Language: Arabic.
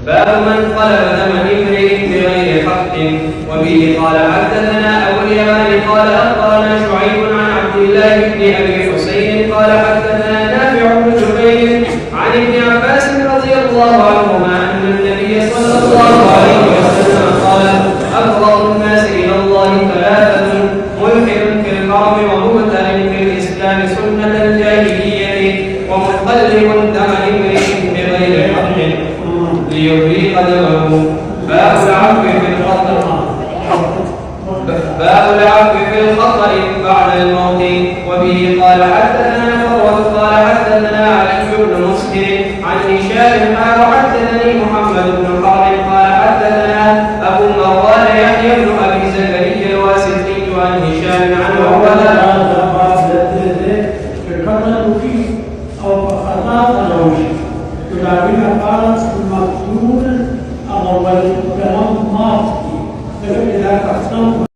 باب من طلب دم امرئ بغير حق. وبه قال حدثنا ابو اليمان قال اخبرنا شعيب عن عبد الله بن ابي حسين قال حدثنا نافع بن جبير عن ابن عباس رضي الله عنهما ان النبي صلى الله عليه وسلم قال ابغض الناس الى الله ثلاثه: ملحد في الحرم ومبتل في الاسلام سنه الجاهليه ومقلب دم امرئ بغير حق ليبري قدمه. باب العفو في الخطر بعد الموت. وبه قال حدثنا فروة قال حدثنا